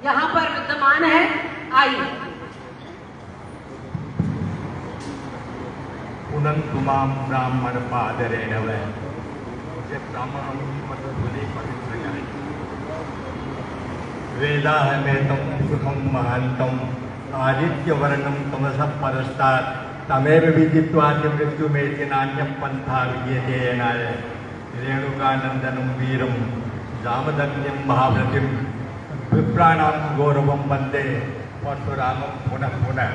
यहाँ पर विद्यमान है। आइए। पुनंतुमाम ब्राह्मण पादरेण वै जे ब्राह्मणों की पदधूलि पवित्र करें। वेदा है वेदम सुखम महांतम आदित्य वर्णम तमसः परस्तात् तमेव विदित्वाद्य मृत्यु में नान्यं पंथा विद्यते नाय रेणुकानंदनं वीरं जामदग्निं महाव्रतिं विप्राणां गौरवं वन्दे परशुरामं पुनः पुनः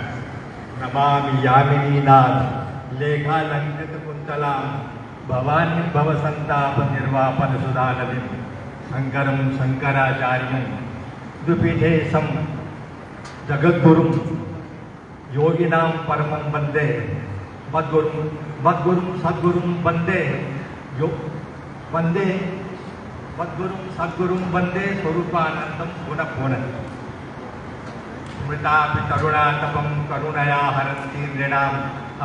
नमामि यामिनीनाथ लेखालंकृत कुंतलां भवानी भवसंताप निर्वापन सुधानदिं शंकरं शंकराचार्यं द्विपीठे सम जगद्गुरुं योगिनां परमं वन्दे मद्गुरुं सद्गुरुं वन्दे मद्गुरुं सद्गुरुं वन्दे स्वरूपानन्दं पुनः पुनः स्मृतापि करुणातपं करुणया हरन्ति नृणाम्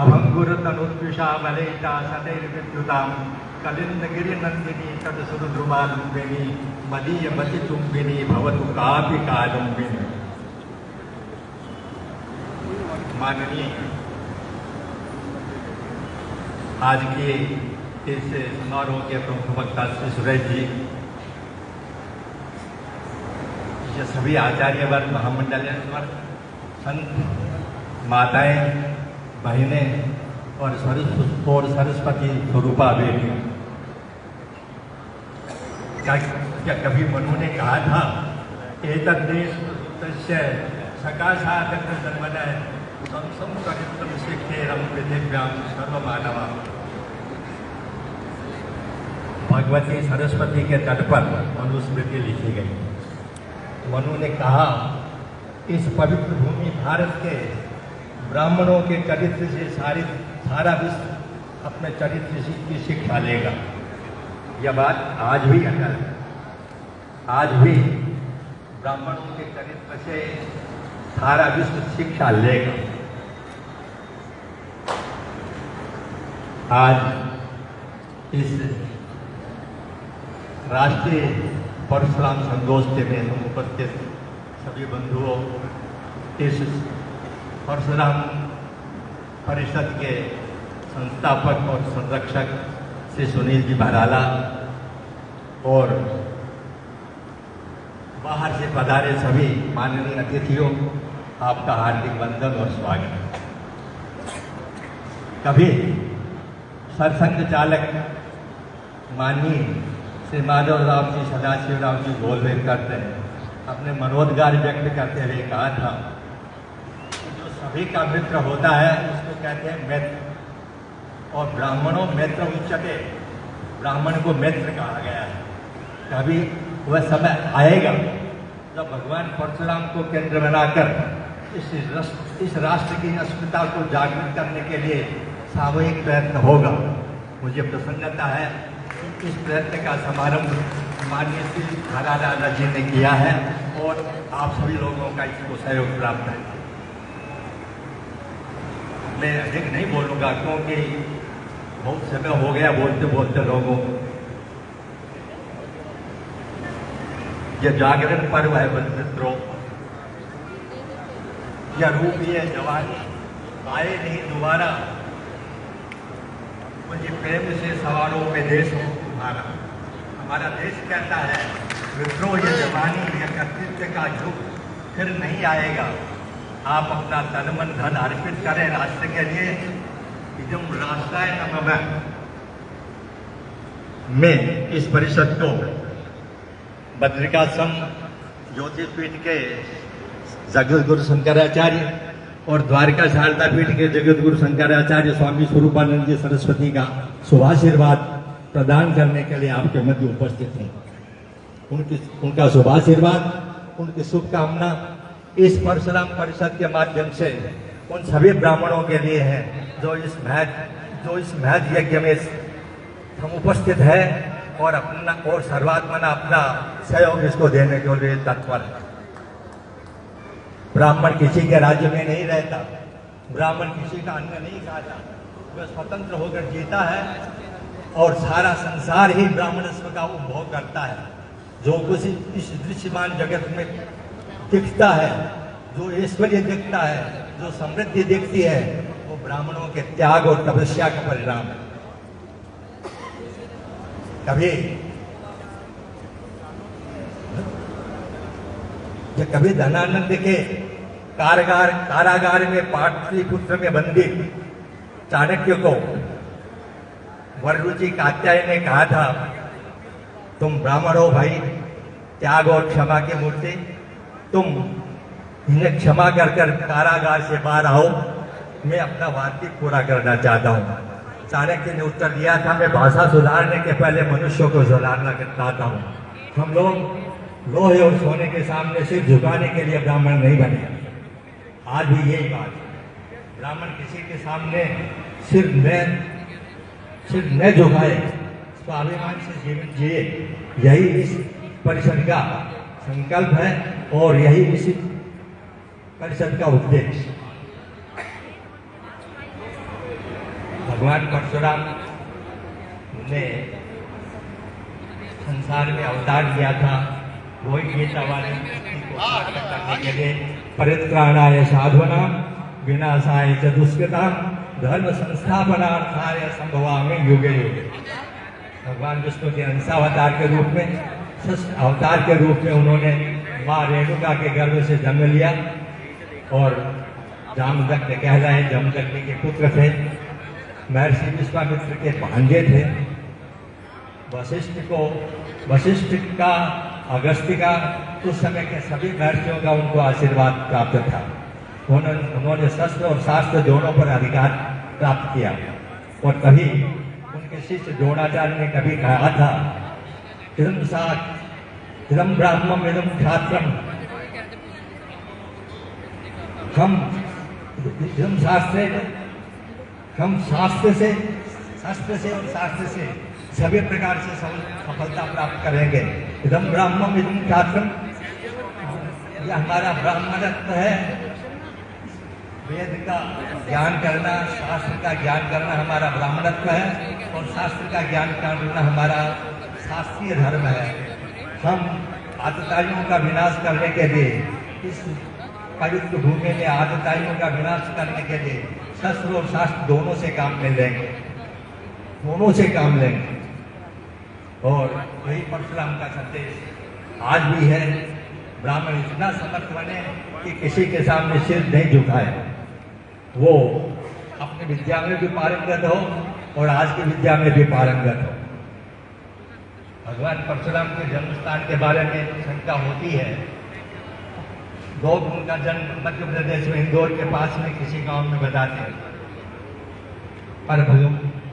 अभङ्गुरतनुद्विषा बलैता सदैर्विद्युतां कलिन्दगिरिनन्दिनी तदसुरध्रुवालुम्बिनी मदीयमतिचुम्बिनी भवतु कापि कालुम्बिनी। माननीय आज के इस समारोह के प्रमुख वक्ता श्री सुरेश जी, ये सभी आचार्य वर्ग, महामंडल वर्ग, संत माताएं, बहनें और सरस्वती स्वरूपा बेटी, क्या कभी मनु ने कहा था एतद्देश सकाशात् जन्मनः संसम चरित्रं शिक्षेरं पृथिव्यां सर्वमानवा। भगवती सरस्वती के तट पर मनुस्मृति लिखी गई। मनु ने कहा इस पवित्र भूमि भारत के ब्राह्मणों के चरित्र से सारा विश्व अपने चरित्र की शिक्षा लेगा। यह बात आज भी अटल है। आज भी ब्राह्मणों के चरित्र से सारा विश्व शिक्षा लेगा। आज इस राष्ट्रीय परशुराम संगोष्ठी में हम उपस्थित सभी बंधुओं, इस परशुराम परिषद के संस्थापक और संरक्षक श्री सुनील जी भराला और बाहर से पधारे सभी माननीय अतिथियों, आपका हार्दिक वंदन और स्वागत। कभी सरसंघ चालक माननीय श्री माधवराव जी, सदाशिवराव जी गोलवेल करते हैं, अपने मनोद्गार व्यक्त करते हुए कहा था कि जो सभी का मित्र होता है उसको कहते हैं मित्र, और ब्राह्मणों मित्र उच्चते, ब्राह्मण को मित्र कहा गया है। कभी वह समय आएगा जब भगवान परशुराम को केंद्र बनाकर इस राष्ट्र की अस्मिता को जागृत करने के लिए सामूहिक प्रयत्न होगा। मुझे प्रसन्नता है कि इस प्रयत्न का समारंभ माननीय श्री भराला जी ने किया है और आप सभी लोगों का इसको सहयोग प्राप्त है। मैं अधिक नहीं बोलूँगा क्योंकि बहुत समय हो गया बोलते बोलते लोगों को। यह जागरण पर्व है मित्रों, यह रूप ये जवानी आए नहीं दोबारा, मुझे प्रेम से सवालों में देश हो तुम्हारा। हमारा देश कहता है मित्रों ये जवानी, यह कर्तृत्व का युग फिर नहीं आएगा। आप अपना तन मन धन अर्पित करें राष्ट्र के लिए। इदं राष्ट्राय नमः में इस परिषद को बद्रिकाश्रम ज्योतिषपीठ के जगतगुरु शंकराचार्य और द्वारका शारदा पीठ के जगतगुरु शंकराचार्य स्वामी स्वरूपानंद जी सरस्वती का शुभाशीर्वाद प्रदान करने के लिए आपके मध्य उपस्थित हैं। उनका शुभाशीर्वाद, उनकी शुभकामना इस परशुराम परिषद के माध्यम से उन सभी ब्राह्मणों के लिए है जो इस महज यज्ञ में हम उपस्थित है और अपना और सर्वात्मना अपना सहयोग इसको देने के लिए तत्पर है। ब्राह्मण किसी के राज्य में नहीं रहता, ब्राह्मण किसी का अन्न नहीं खाता, वह स्वतंत्र होकर जीता है और सारा संसार ही ब्राह्मणस्व का उपभोग करता है। जो कुछ इस दृश्यमान जगत में दिखता है, जो ऐश्वर्य दिखता है, जो समृद्धि दिखती है, वो ब्राह्मणों के त्याग और तपस्या का परिणाम है। कभी धनानंद के कारागार में पाटलिपुत्र में बंदी चाणक्य को वररुचि कात्यायन ने कहा था, तुम ब्राह्मण हो भाई, त्याग और क्षमा की मूर्ति, तुम इन्हें क्षमा कर कारागार से बाहर आओ, मैं अपना वाक्य पूरा करना चाहता हूँ। चाणक्य ने उत्तर दिया था, मैं भाषा सुधारने के पहले मनुष्यों को सुधारना चाहता हूँ। हम लोग लोहे और सोने के सामने सिर झुकाने के लिए ब्राह्मण नहीं बने। आज भी यही बात है, ब्राह्मण किसी के सामने सिर न झुकाए, स्वाभिमान से जीवन जिए, यही इस परिषद का संकल्प है और यही इस परिषद का उद्देश्य। भगवान परशुराम ने संसार में अवतार लिया था, वही गीता वाले को प्राप्त करने के लिए, परित्राणाय साधूनां विनाशाय च दुष्कृतां धर्म संस्थापनार्थाय संभवामि युगे युगे। भगवान विष्णु के अंशावतार के रूप में, षष्ठ अवतार के रूप में उन्होंने माँ रेणुका के गर्भ से जन्म लिया और जामदग्नि कहलाए, जमदग्नि के पुत्र थे, महर्षि विश्वामित्र के भांजे थे। वशिष्ठ का, अगस्त्य का, उस समय के सभी महर्षियों का उनको आशीर्वाद प्राप्त था। उन्होंने शस्त्र और शास्त्र दोनों पर अधिकार प्राप्त किया और तभी उनके शिष्य द्रोणाचार्य ने कभी कहा था, इदं ब्राह्मणम् इदं क्षात्रम्, हम शास्त्र से और शास्त्र से सभी प्रकार से सफलता प्राप्त करेंगे। इदं ब्राह्मणम् इदं क्षात्रम्, यह हमारा ब्राह्मणत्व है। वेद का ज्ञान करना, शास्त्र का ज्ञान करना हमारा ब्राह्मणत्व है और शास्त्र का ज्ञान करना हमारा शास्त्रीय धर्म है। हम आतताइयों का विनाश करने के लिए, इस पवित्र भूमि में आतताइयों का विनाश करने के लिए शस्त्र और शास्त्र दोनों से काम लेंगे और वही परशुराम का संदेश आज भी है। ब्राह्मण इतना समर्थ बने कि किसी के सामने सिर नहीं झुकाए, वो अपनी विद्या में भी पारंगत हो और आज की विद्या में भी पारंगत हो। भगवान परशुराम के जन्म स्थान के बारे में शंका होती है। लोग उनका जन्म मध्य प्रदेश में इंदौर के पास में किसी गांव में बताते हैं,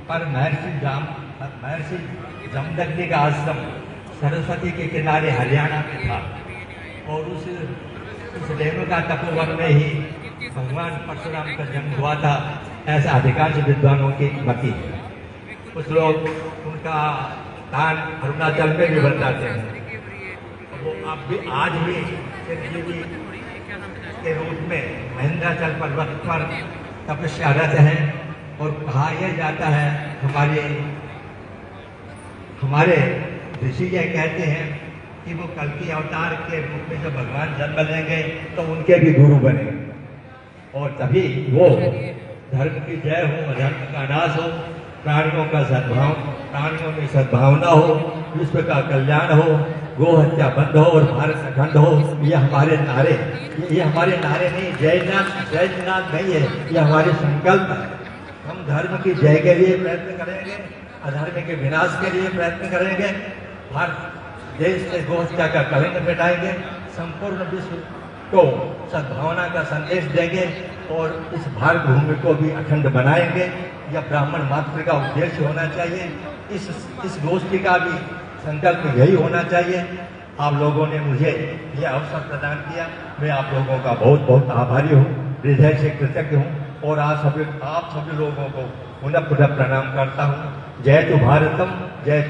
पर महर्षि जमदग्नि का आश्रम सरस्वती के किनारे हरियाणा में था और उस रेणुका तपोवन में ही भगवान परशुराम का जन्म हुआ था, ऐसा अधिकांश विद्वानों की मति। कुछ लोग उनका स्थान अरुणाचल में भी बताते हैं। वो अब भी आज भी चिरंजीवी के रूप में महेंद्राचल पर्वत पर तपस्यारत है और कहा यह जाता है, हमारे ऋषि यह कहते हैं कि वो कल की अवतार के रूप में जब भगवान जन्म लेंगे तो उनके भी गुरु बनेंगे और तभी वो धर्म की जय हो, अधर्म का नाश हो, प्राणियों में सद्भावना हो, विश्व का कल्याण हो, गो हत्या बंद हो और भारत अखंड हो। ये हमारे नारे नहीं, जयनाथ नहीं है, ये हमारे संकल्प है। हम धर्म की जय के लिए प्रयत्न करेंगे, अधर्म के विनाश के लिए प्रयत्न करेंगे, भारत देश से गो हत्या का कलंक मिटाएंगे, संपूर्ण विश्व को सद्भावना का संदेश देंगे और इस भारत भूमि को भी अखंड बनाएंगे। यह ब्राह्मण मात्र का उद्देश्य होना चाहिए। इस गोष्ठी का भी संकल्प यही होना चाहिए। आप लोगों ने मुझे यह अवसर प्रदान किया, मैं आप लोगों का बहुत बहुत आभारी हूँ, हृदय से कृतज्ञ हूँ और आप सभी लोगों को पुनः प्रणाम करता हूँ। जय तु भारतम, जय